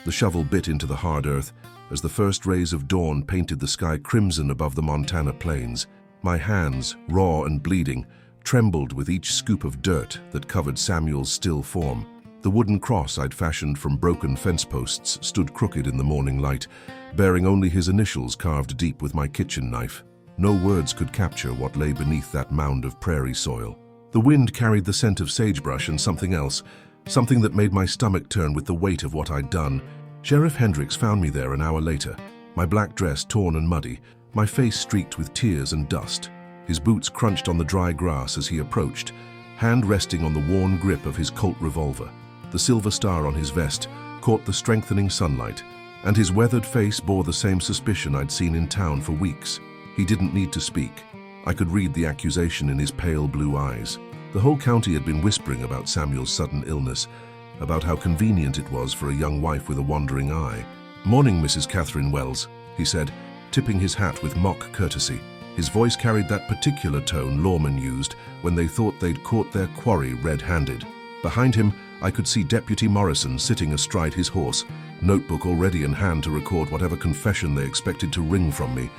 The shovel bit into the hard earth as the first rays of dawn painted the sky crimson above the Montana plains. My hands, raw and bleeding, trembled with each scoop of dirt that covered Samuel's still form. The wooden cross I'd fashioned from broken fence posts stood crooked in the morning light, bearing only his initials carved deep with my kitchen knife. No words could capture what lay beneath that mound of prairie soil. The wind carried the scent of sagebrush and something else, something that made my stomach turn with the weight of what I'd done. Sheriff Hendricks found me there an hour later, my black dress torn and muddy, my face streaked with tears and dust. His boots crunched on the dry grass as he approached, hand resting on the worn grip of his Colt revolver. The silver star on his vest caught the strengthening sunlight, and his weathered face bore the same suspicion I'd seen in town for weeks. He didn't need to speak. I could read the accusation in his pale blue eyes. The whole county had been whispering about Samuel's sudden illness, about how convenient it was for a young wife with a wandering eye. "Morning, Mrs. Catherine Wells," he said, tipping his hat with mock courtesy. His voice carried that particular tone lawmen used when they thought they'd caught their quarry red-handed. Behind him, I could see Deputy Morrison sitting astride his horse, notebook already in hand to record whatever confession they expected to wring from me.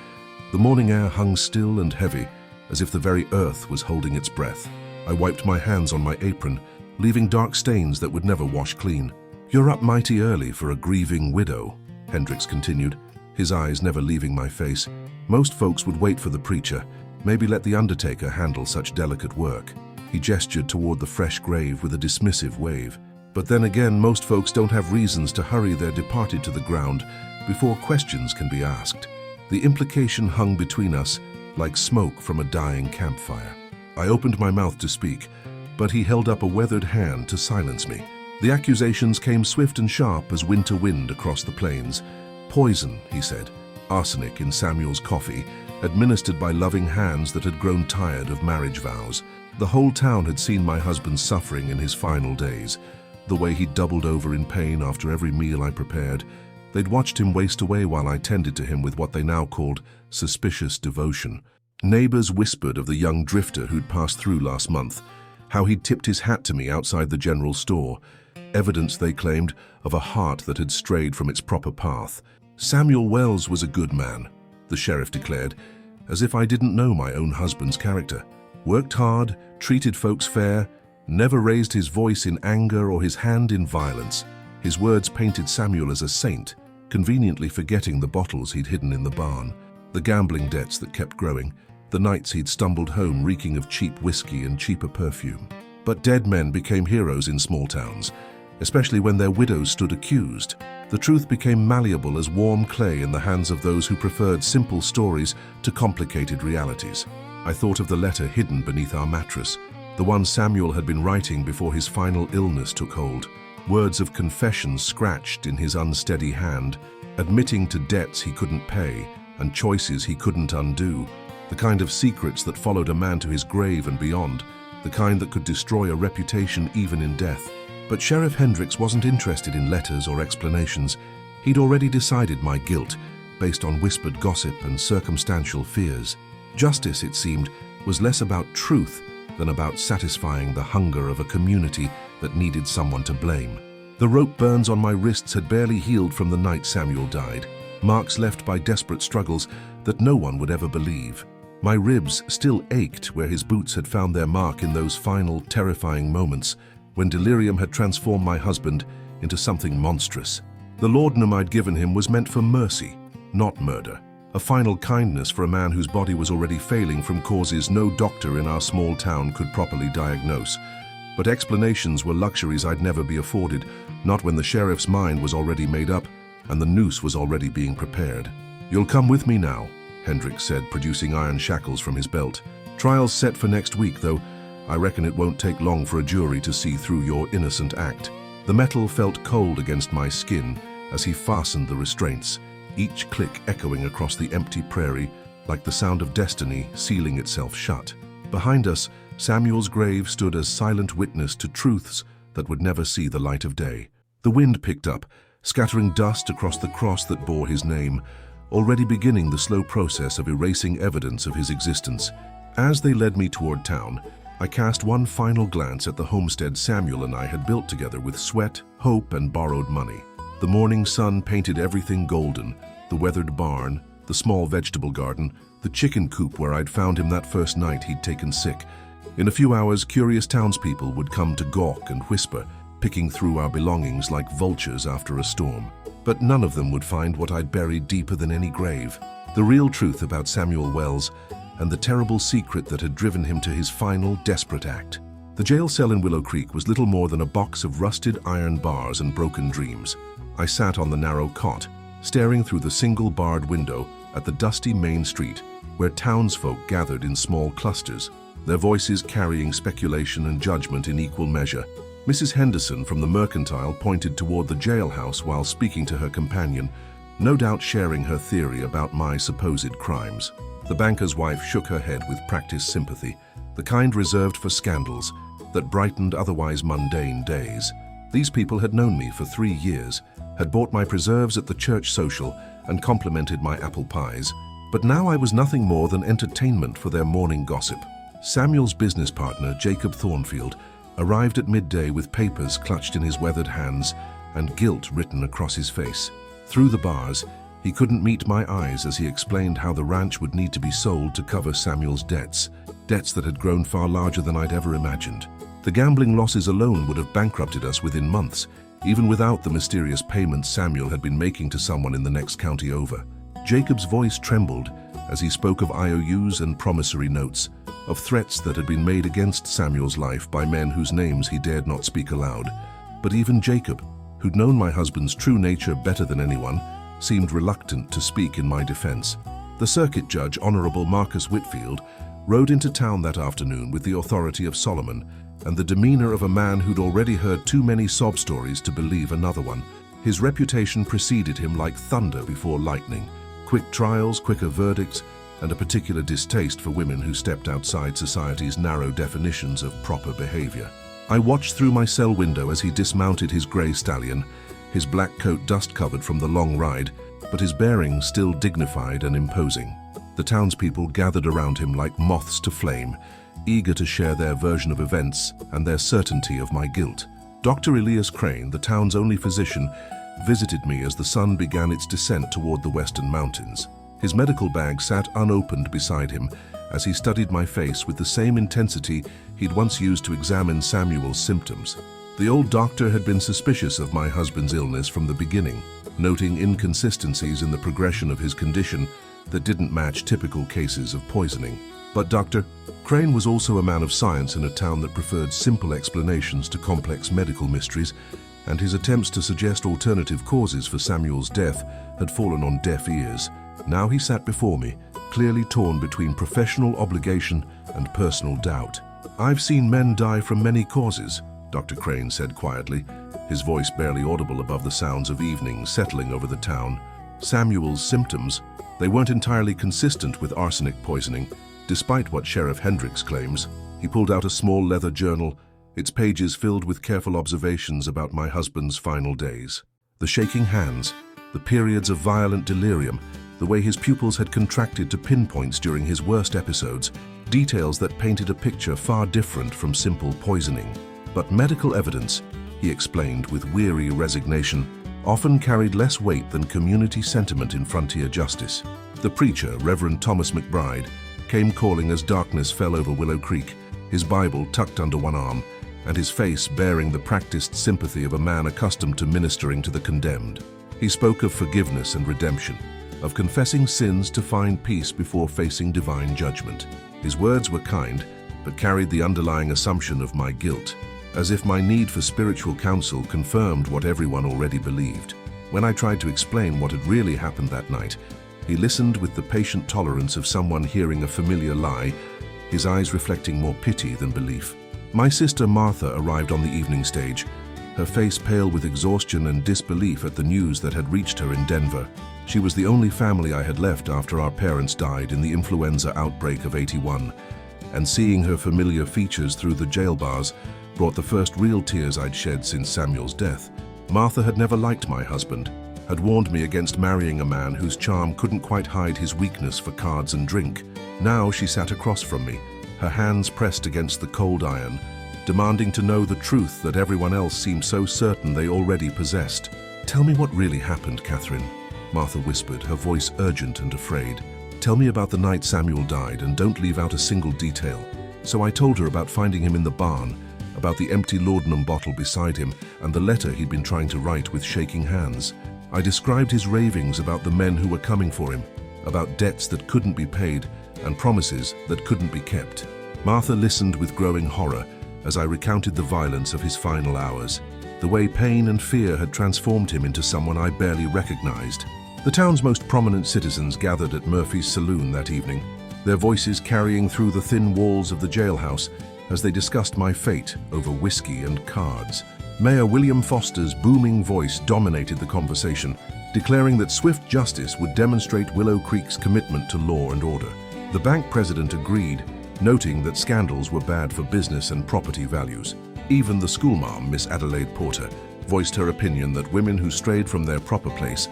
The morning air hung still and heavy, as if the very earth was holding its breath. I wiped my hands on my apron, leaving dark stains that would never wash clean. "You're up mighty early for a grieving widow," Hendricks continued, his eyes never leaving my face. "Most folks would wait for the preacher, maybe let the undertaker handle such delicate work." He gestured toward the fresh grave with a dismissive wave. "But then again, most folks don't have reasons to hurry their departed to the ground before questions can be asked." The implication hung between us like smoke from a dying campfire. I opened my mouth to speak, but he held up a weathered hand to silence me. The accusations came swift and sharp as winter wind across the plains. "Poison," he said, "arsenic in Samuel's coffee, administered by loving hands that had grown tired of marriage vows." The whole town had seen my husband's suffering in his final days, the way he doubled over in pain after every meal I prepared. They'd watched him waste away while I tended to him with what they now called suspicious devotion. Neighbors whispered of the young drifter who'd passed through last month, how he'd tipped his hat to me outside the general store, evidence, they claimed, of a heart that had strayed from its proper path. "Samuel Wells was a good man," the sheriff declared, as if I didn't know my own husband's character. "Worked hard, treated folks fair, never raised his voice in anger or his hand in violence." His words painted Samuel as a saint, conveniently forgetting the bottles he'd hidden in the barn, the gambling debts that kept growing, the nights he'd stumbled home reeking of cheap whiskey and cheaper perfume. But dead men became heroes in small towns, especially when their widows stood accused. The truth became malleable as warm clay in the hands of those who preferred simple stories to complicated realities. I thought of the letter hidden beneath our mattress, the one Samuel had been writing before his final illness took hold. Words of confession scratched in his unsteady hand, admitting to debts he couldn't pay and choices he couldn't undo, the kind of secrets that followed a man to his grave and beyond, the kind that could destroy a reputation even in death. But Sheriff Hendricks wasn't interested in letters or explanations. He'd already decided my guilt, based on whispered gossip and circumstantial fears. Justice, it seemed, was less about truth than about satisfying the hunger of a community that needed someone to blame. The rope burns on my wrists had barely healed from the night Samuel died, marks left by desperate struggles that no one would ever believe. My ribs still ached where his boots had found their mark in those final, terrifying moments when delirium had transformed my husband into something monstrous. The laudanum I'd given him was meant for mercy, not murder. A final kindness for a man whose body was already failing from causes no doctor in our small town could properly diagnose. But explanations were luxuries I'd never be afforded, not when the sheriff's mind was already made up and the noose was already being prepared. "You'll come with me now," Hendricks said, producing iron shackles from his belt. "Trial's set for next week, though I reckon it won't take long for a jury to see through your innocent act." The metal felt cold against my skin as he fastened the restraints, each click echoing across the empty prairie like the sound of destiny sealing itself shut. Behind us, Samuel's grave stood as silent witness to truths that would never see the light of day. The wind picked up, scattering dust across the cross that bore his name, already beginning the slow process of erasing evidence of his existence. As they led me toward town, I cast one final glance at the homestead Samuel and I had built together with sweat, hope, and borrowed money. The morning sun painted everything golden: the weathered barn, the small vegetable garden, the chicken coop where I'd found him that first night he'd taken sick. In a few hours, curious townspeople would come to gawk and whisper, picking through our belongings like vultures after a storm. But none of them would find what I'd buried deeper than any grave: the real truth about Samuel Wells and the terrible secret that had driven him to his final, desperate act. The jail cell in Willow Creek was little more than a box of rusted iron bars and broken dreams. I sat on the narrow cot, staring through the single barred window at the dusty main street, where townsfolk gathered in small clusters, their voices carrying speculation and judgment in equal measure. Mrs. Henderson from the Mercantile pointed toward the jailhouse while speaking to her companion, no doubt sharing her theory about my supposed crimes. The banker's wife shook her head with practiced sympathy, the kind reserved for scandals that brightened otherwise mundane days. These people had known me for 3 years, had bought my preserves at the church social and complimented my apple pies, but now I was nothing more than entertainment for their morning gossip. Samuel's business partner, Jacob Thornfield, arrived at midday with papers clutched in his weathered hands and guilt written across his face. Through the bars, he couldn't meet my eyes as he explained how the ranch would need to be sold to cover Samuel's debts that had grown far larger than I'd ever imagined. The gambling losses alone would have bankrupted us within months, even without the mysterious payments Samuel had been making to someone in the next county over. Jacob's voice trembled as he spoke of IOUs and promissory notes, of threats that had been made against Samuel's life by men whose names he dared not speak aloud. But even Jacob, who'd known my husband's true nature better than anyone, seemed reluctant to speak in my defense. The circuit judge, Honorable Marcus Whitfield, rode into town that afternoon with the authority of Solomon and the demeanor of a man who'd already heard too many sob stories to believe another one. His reputation preceded him like thunder before lightning: quick trials, quicker verdicts, and a particular distaste for women who stepped outside society's narrow definitions of proper behavior. I watched through my cell window as he dismounted his grey stallion, his black coat dust-covered from the long ride, but his bearing still dignified and imposing. The townspeople gathered around him like moths to flame, eager to share their version of events and their certainty of my guilt. Dr. Elias Crane, the town's only physician, visited me as the sun began its descent toward the western mountains. His medical bag sat unopened beside him as he studied my face with the same intensity he'd once used to examine Samuel's symptoms. The old doctor had been suspicious of my husband's illness from the beginning, noting inconsistencies in the progression of his condition that didn't match typical cases of poisoning. But Dr. Crane was also a man of science in a town that preferred simple explanations to complex medical mysteries, and his attempts to suggest alternative causes for Samuel's death had fallen on deaf ears. Now he sat before me, clearly torn between professional obligation and personal doubt. "I've seen men die from many causes," Dr. Crane said quietly, his voice barely audible above the sounds of evening settling over the town. Samuel's symptoms, they weren't entirely consistent with arsenic poisoning, despite what Sheriff Hendricks claims. He pulled out a small leather journal, its pages filled with careful observations about my husband's final days. The shaking hands, the periods of violent delirium, the way his pupils had contracted to pinpoints during his worst episodes, details that painted a picture far different from simple poisoning. But medical evidence, he explained with weary resignation, often carried less weight than community sentiment in frontier justice. The preacher, Reverend Thomas McBride, came calling as darkness fell over Willow Creek, his Bible tucked under one arm, and his face bearing the practiced sympathy of a man accustomed to ministering to the condemned. He spoke of forgiveness and redemption, of confessing sins to find peace before facing divine judgment. His words were kind, but carried the underlying assumption of my guilt, as if my need for spiritual counsel confirmed what everyone already believed. When I tried to explain what had really happened that night, he listened with the patient tolerance of someone hearing a familiar lie, his eyes reflecting more pity than belief. My sister Martha arrived on the evening stage, her face pale with exhaustion and disbelief at the news that had reached her in Denver. She was the only family I had left after our parents died in the influenza outbreak of '81, and seeing her familiar features through the jail bars brought the first real tears I'd shed since Samuel's death. Martha had never liked my husband, had warned me against marrying a man whose charm couldn't quite hide his weakness for cards and drink. Now she sat across from me, her hands pressed against the cold iron, demanding to know the truth that everyone else seemed so certain they already possessed. "Tell me what really happened, Catherine," Martha whispered, her voice urgent and afraid. "Tell me about the night Samuel died, and don't leave out a single detail." So I told her about finding him in the barn, about the empty laudanum bottle beside him, and the letter he'd been trying to write with shaking hands. I described his ravings about the men who were coming for him, about debts that couldn't be paid, and promises that couldn't be kept. Martha listened with growing horror as I recounted the violence of his final hours, the way pain and fear had transformed him into someone I barely recognized. The town's most prominent citizens gathered at Murphy's saloon that evening, their voices carrying through the thin walls of the jailhouse as they discussed my fate over whiskey and cards. Mayor William Foster's booming voice dominated the conversation, declaring that swift justice would demonstrate Willow Creek's commitment to law and order. The bank president agreed, noting that scandals were bad for business and property values. Even the schoolma'am, Miss Adelaide Porter, voiced her opinion that women who strayed from their proper place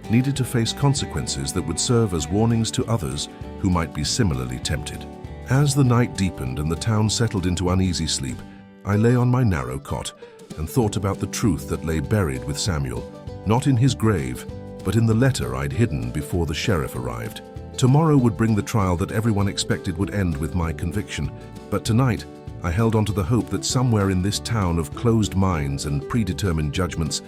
needed to face consequences that would serve as warnings to others who might be similarly tempted. As the night deepened and the town settled into uneasy sleep, I lay on my narrow cot and thought about the truth that lay buried with Samuel, not in his grave, but in the letter I'd hidden before the sheriff arrived. Tomorrow would bring the trial that everyone expected would end with my conviction, but tonight I held on to the hope that somewhere in this town of closed minds and predetermined judgments,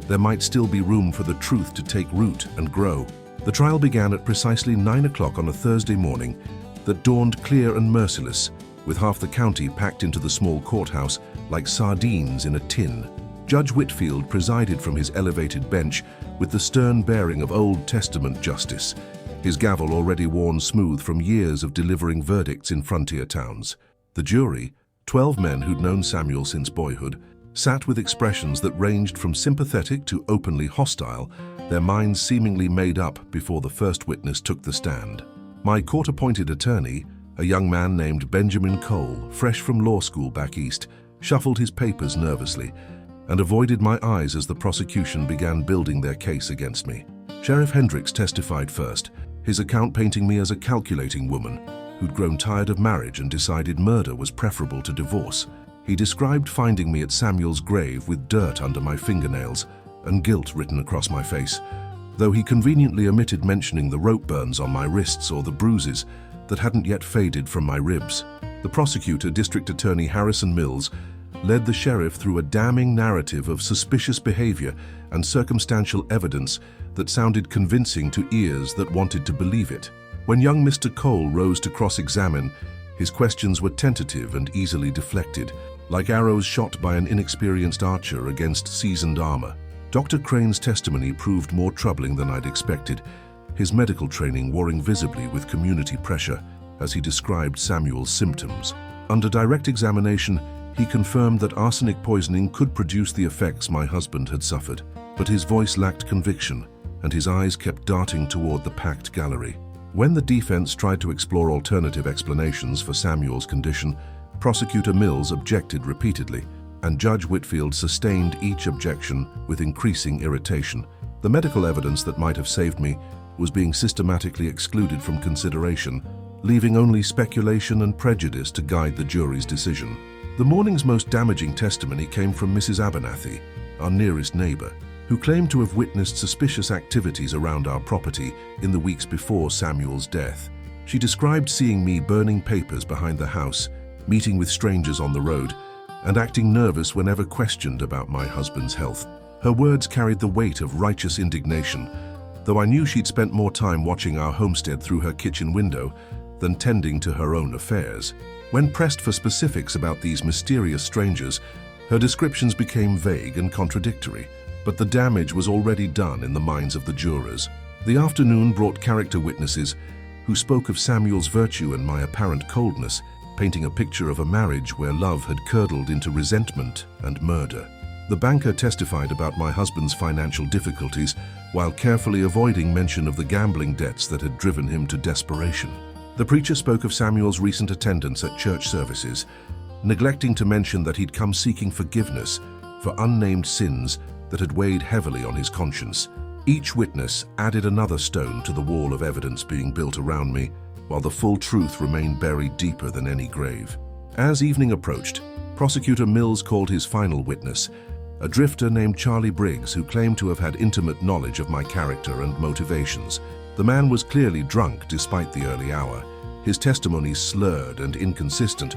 there might still be room for the truth to take root and grow. The trial began at precisely 9 o'clock on a Thursday morning that dawned clear and merciless, with half the county packed into the small courthouse like sardines in a tin. Judge Whitfield presided from his elevated bench with the stern bearing of Old Testament justice, his gavel already worn smooth from years of delivering verdicts in frontier towns. The jury, 12 men who'd known Samuel since boyhood, sat with expressions that ranged from sympathetic to openly hostile, their minds seemingly made up before the first witness took the stand. My court-appointed attorney, a young man named Benjamin Cole, fresh from law school back east, shuffled his papers nervously and avoided my eyes as the prosecution began building their case against me. Sheriff Hendricks testified first, his account painting me as a calculating woman who'd grown tired of marriage and decided murder was preferable to divorce. He described finding me at Samuel's grave with dirt under my fingernails and guilt written across my face, though he conveniently omitted mentioning the rope burns on my wrists or the bruises that hadn't yet faded from my ribs. The prosecutor, District Attorney Harrison Mills, led the sheriff through a damning narrative of suspicious behavior and circumstantial evidence that sounded convincing to ears that wanted to believe it. When young Mr. Cole rose to cross-examine, his questions were tentative and easily deflected, like arrows shot by an inexperienced archer against seasoned armor. Dr. Crane's testimony proved more troubling than I'd expected, his medical training warring visibly with community pressure as he described Samuel's symptoms. Under direct examination, he confirmed that arsenic poisoning could produce the effects my husband had suffered, but his voice lacked conviction, and his eyes kept darting toward the packed gallery. When the defense tried to explore alternative explanations for Samuel's condition, Prosecutor Mills objected repeatedly, and Judge Whitfield sustained each objection with increasing irritation. The medical evidence that might have saved me was being systematically excluded from consideration, leaving only speculation and prejudice to guide the jury's decision. The morning's most damaging testimony came from Mrs. Abernathy, our nearest neighbor, who claimed to have witnessed suspicious activities around our property in the weeks before Samuel's death. She described seeing me burning papers behind the house, meeting with strangers on the road, and acting nervous whenever questioned about my husband's health. Her words carried the weight of righteous indignation, though I knew she'd spent more time watching our homestead through her kitchen window than tending to her own affairs. When pressed for specifics about these mysterious strangers, her descriptions became vague and contradictory, but the damage was already done in the minds of the jurors. The afternoon brought character witnesses who spoke of Samuel's virtue and my apparent coldness, painting a picture of a marriage where love had curdled into resentment and murder. The banker testified about my husband's financial difficulties while carefully avoiding mention of the gambling debts that had driven him to desperation. The preacher spoke of Samuel's recent attendance at church services, neglecting to mention that he'd come seeking forgiveness for unnamed sins that had weighed heavily on his conscience. Each witness added another stone to the wall of evidence being built around me, while the full truth remained buried deeper than any grave. As evening approached, Prosecutor Mills called his final witness, a drifter named Charlie Briggs who claimed to have had intimate knowledge of my character and motivations. The man was clearly drunk despite the early hour, his testimony slurred and inconsistent,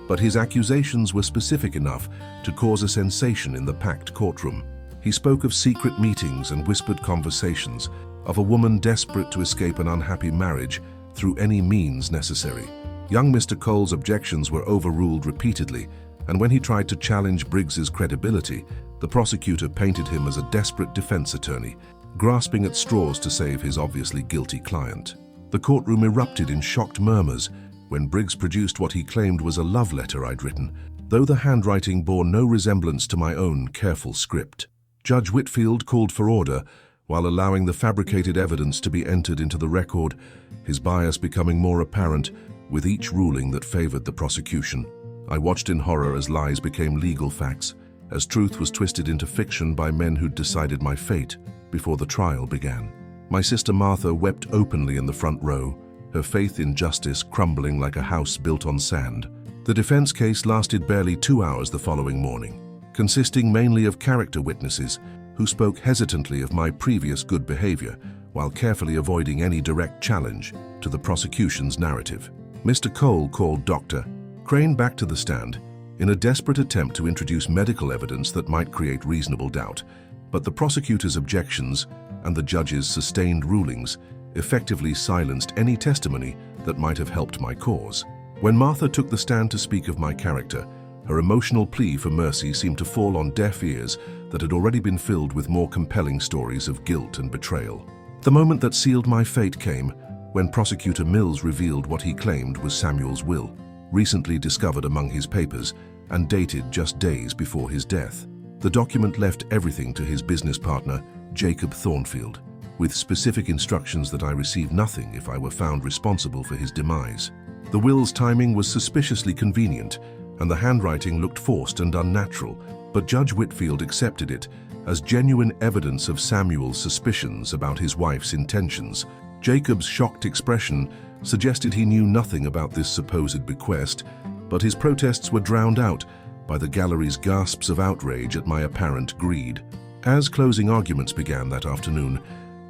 but his accusations were specific enough to cause a sensation in the packed courtroom. He spoke of secret meetings and whispered conversations, of a woman desperate to escape an unhappy marriage through any means necessary. Young Mr. Cole's objections were overruled repeatedly, and when he tried to challenge Briggs's credibility, the prosecutor painted him as a desperate defense attorney, grasping at straws to save his obviously guilty client. The courtroom erupted in shocked murmurs when Briggs produced what he claimed was a love letter I'd written, though the handwriting bore no resemblance to my own careful script. Judge Whitfield called for order, while allowing the fabricated evidence to be entered into the record, his bias becoming more apparent with each ruling that favored the prosecution. I watched in horror as lies became legal facts, as truth was twisted into fiction by men who'd decided my fate before the trial began. My sister Martha wept openly in the front row, her faith in justice crumbling like a house built on sand. The defense case lasted barely 2 hours the following morning, consisting mainly of character witnesses who spoke hesitantly of my previous good behavior while carefully avoiding any direct challenge to the prosecution's narrative. Mr. Cole called Dr. Crane back to the stand in a desperate attempt to introduce medical evidence that might create reasonable doubt, but the prosecutor's objections and the judge's sustained rulings effectively silenced any testimony that might have helped my cause. When Martha took the stand to speak of my character, her emotional plea for mercy seemed to fall on deaf ears that had already been filled with more compelling stories of guilt and betrayal. The moment that sealed my fate came when Prosecutor Mills revealed what he claimed was Samuel's will, recently discovered among his papers and dated just days before his death. The document left everything to his business partner, Jacob Thornfield, with specific instructions that I receive nothing if I were found responsible for his demise. The will's timing was suspiciously convenient, and the handwriting looked forced and unnatural, but Judge Whitfield accepted it as genuine evidence of Samuel's suspicions about his wife's intentions. Jacob's shocked expression suggested he knew nothing about this supposed bequest, but his protests were drowned out by the gallery's gasps of outrage at my apparent greed. As closing arguments began that afternoon,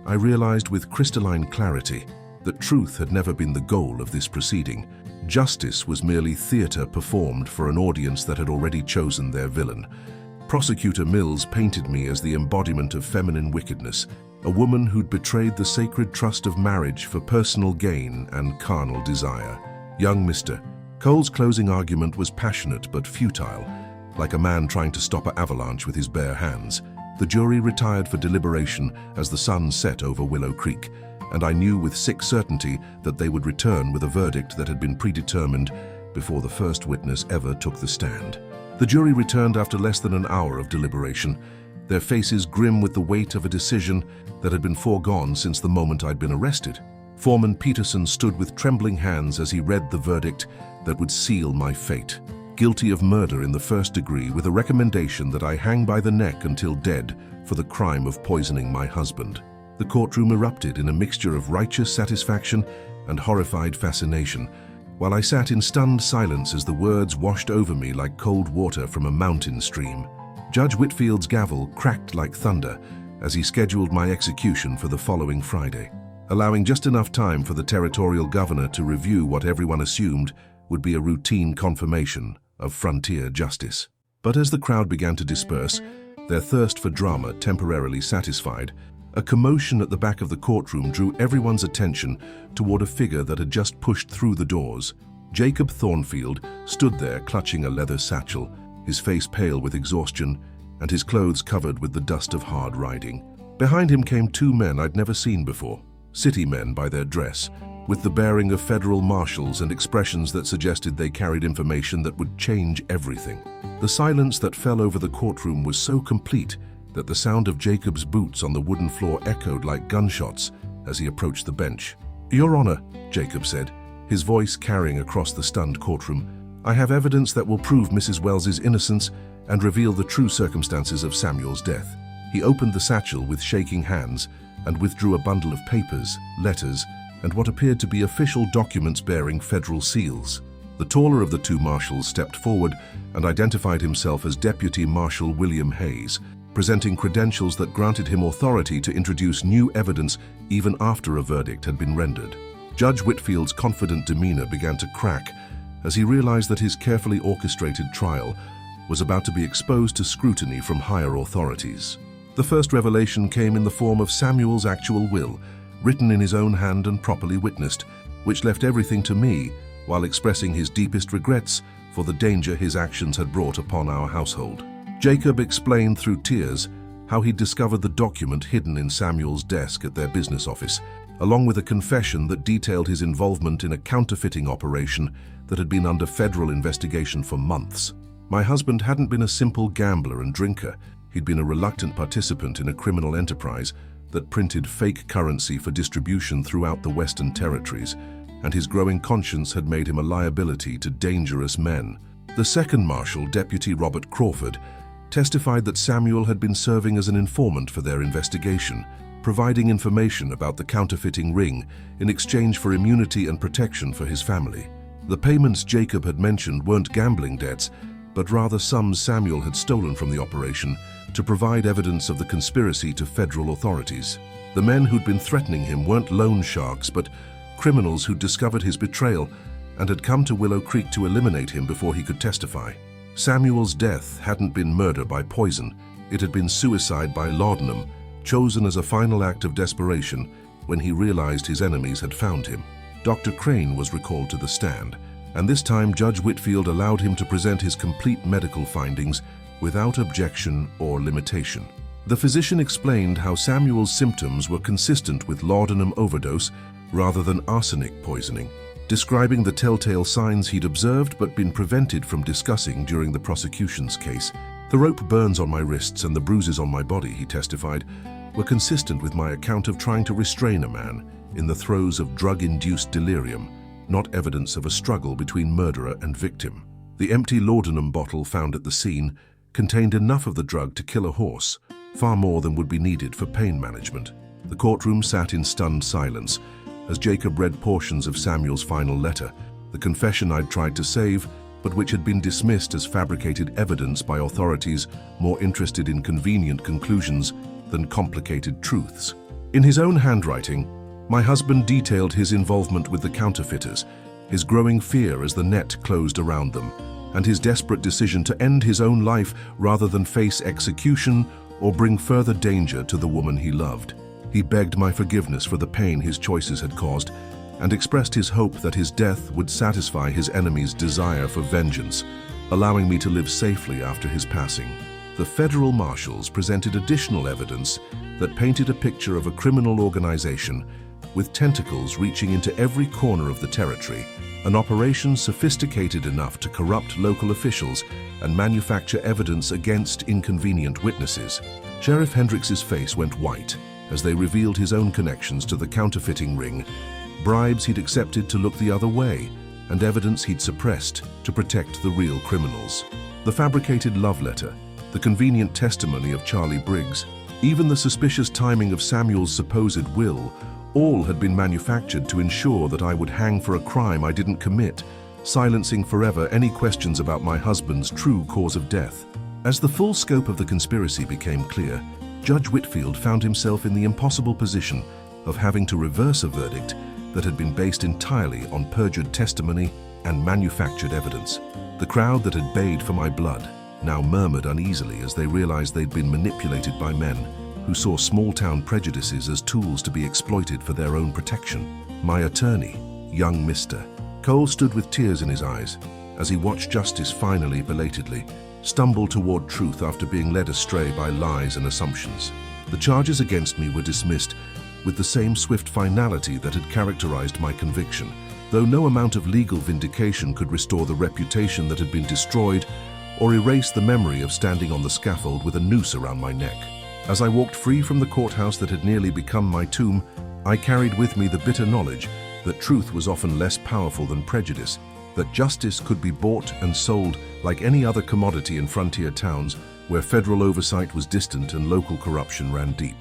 I realized with crystalline clarity that truth had never been the goal of this proceeding. Justice was merely theater performed for an audience that had already chosen their villain. Prosecutor Mills painted me as the embodiment of feminine wickedness, a woman who'd betrayed the sacred trust of marriage for personal gain and carnal desire. Young Mr. Cole's closing argument was passionate but futile, like a man trying to stop an avalanche with his bare hands. The jury retired for deliberation as the sun set over Willow Creek, and I knew with sick certainty that they would return with a verdict that had been predetermined before the first witness ever took the stand. The jury returned after less than an hour of deliberation, their faces grim with the weight of a decision that had been foregone since the moment I'd been arrested. Foreman Peterson stood with trembling hands as he read the verdict that would seal my fate. Guilty of murder in the first degree, with a recommendation that I hang by the neck until dead for the crime of poisoning my husband. The courtroom erupted in a mixture of righteous satisfaction and horrified fascination, while I sat in stunned silence as the words washed over me like cold water from a mountain stream. Judge Whitfield's gavel cracked like thunder as he scheduled my execution for the following Friday, allowing just enough time for the territorial governor to review what everyone assumed would be a routine confirmation of frontier justice. But as the crowd began to disperse, their thirst for drama temporarily satisfied, a commotion at the back of the courtroom drew everyone's attention toward a figure that had just pushed through the doors. Jacob Thornfield stood there clutching a leather satchel, his face pale with exhaustion and his clothes covered with the dust of hard riding. Behind him came two men I'd never seen before, city men by their dress, with the bearing of federal marshals and expressions that suggested they carried information that would change everything. The silence that fell over the courtroom was so complete that the sound of Jacob's boots on the wooden floor echoed like gunshots as he approached the bench. "Your Honor," Jacob said, his voice carrying across the stunned courtroom, "I have evidence that will prove Mrs. Wells's innocence and reveal the true circumstances of Samuel's death." He opened the satchel with shaking hands and withdrew a bundle of papers, letters, and what appeared to be official documents bearing federal seals. The taller of the two marshals stepped forward and identified himself as Deputy Marshal William Hayes, presenting credentials that granted him authority to introduce new evidence even after a verdict had been rendered. Judge Whitfield's confident demeanor began to crack as he realized that his carefully orchestrated trial was about to be exposed to scrutiny from higher authorities. The first revelation came in the form of Samuel's actual will, written in his own hand and properly witnessed, which left everything to me while expressing his deepest regrets for the danger his actions had brought upon our household. Jacob explained through tears how he'd discovered the document hidden in Samuel's desk at their business office, along with a confession that detailed his involvement in a counterfeiting operation that had been under federal investigation for months. My husband hadn't been a simple gambler and drinker. He'd been a reluctant participant in a criminal enterprise that printed fake currency for distribution throughout the Western Territories, and his growing conscience had made him a liability to dangerous men. The second marshal, Deputy Robert Crawford, testified that Samuel had been serving as an informant for their investigation, providing information about the counterfeiting ring in exchange for immunity and protection for his family. The payments Jacob had mentioned weren't gambling debts, but rather sums Samuel had stolen from the operation to provide evidence of the conspiracy to federal authorities. The men who'd been threatening him weren't loan sharks, but criminals who'd discovered his betrayal and had come to Willow Creek to eliminate him before he could testify. Samuel's death hadn't been murder by poison. It had been suicide by laudanum, chosen as a final act of desperation when he realized his enemies had found him. Dr. Crane was recalled to the stand, and this time Judge Whitfield allowed him to present his complete medical findings without objection or limitation. The physician explained how Samuel's symptoms were consistent with laudanum overdose rather than arsenic poisoning, describing the telltale signs he'd observed but been prevented from discussing during the prosecution's case. The rope burns on my wrists and the bruises on my body, he testified, were consistent with my account of trying to restrain a man in the throes of drug-induced delirium, not evidence of a struggle between murderer and victim. The empty laudanum bottle found at the scene contained enough of the drug to kill a horse, far more than would be needed for pain management. The courtroom sat in stunned silence as Jacob read portions of Samuel's final letter, the confession I'd tried to save, but which had been dismissed as fabricated evidence by authorities more interested in convenient conclusions than complicated truths. In his own handwriting, my husband detailed his involvement with the counterfeiters, his growing fear as the net closed around them, and his desperate decision to end his own life rather than face execution or bring further danger to the woman he loved. He begged my forgiveness for the pain his choices had caused and expressed his hope that his death would satisfy his enemy's desire for vengeance, allowing me to live safely after his passing. The federal marshals presented additional evidence that painted a picture of a criminal organization with tentacles reaching into every corner of the territory, an operation sophisticated enough to corrupt local officials and manufacture evidence against inconvenient witnesses. Sheriff Hendricks's face went white as they revealed his own connections to the counterfeiting ring, bribes he'd accepted to look the other way, and evidence he'd suppressed to protect the real criminals. The fabricated love letter, the convenient testimony of Charlie Briggs, even the suspicious timing of Samuel's supposed will, all had been manufactured to ensure that I would hang for a crime I didn't commit, silencing forever any questions about my husband's true cause of death. As the full scope of the conspiracy became clear, Judge Whitfield found himself in the impossible position of having to reverse a verdict that had been based entirely on perjured testimony and manufactured evidence. The crowd that had bayed for my blood now murmured uneasily as they realized they'd been manipulated by men who saw small-town prejudices as tools to be exploited for their own protection. My attorney, young Mr. Cole, stood with tears in his eyes as he watched justice finally, belatedly, stumble toward truth after being led astray by lies and assumptions. The charges against me were dismissed with the same swift finality that had characterized my conviction, though no amount of legal vindication could restore the reputation that had been destroyed or erase the memory of standing on the scaffold with a noose around my neck. As I walked free from the courthouse that had nearly become my tomb, I carried with me the bitter knowledge that truth was often less powerful than prejudice, that justice could be bought and sold like any other commodity in frontier towns where federal oversight was distant and local corruption ran deep.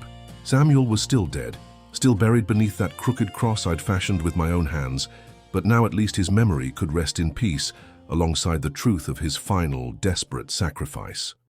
Samuel was still dead, still buried beneath that crooked cross I'd fashioned with my own hands, But now at least his memory could rest in peace alongside the truth of his final, desperate sacrifice.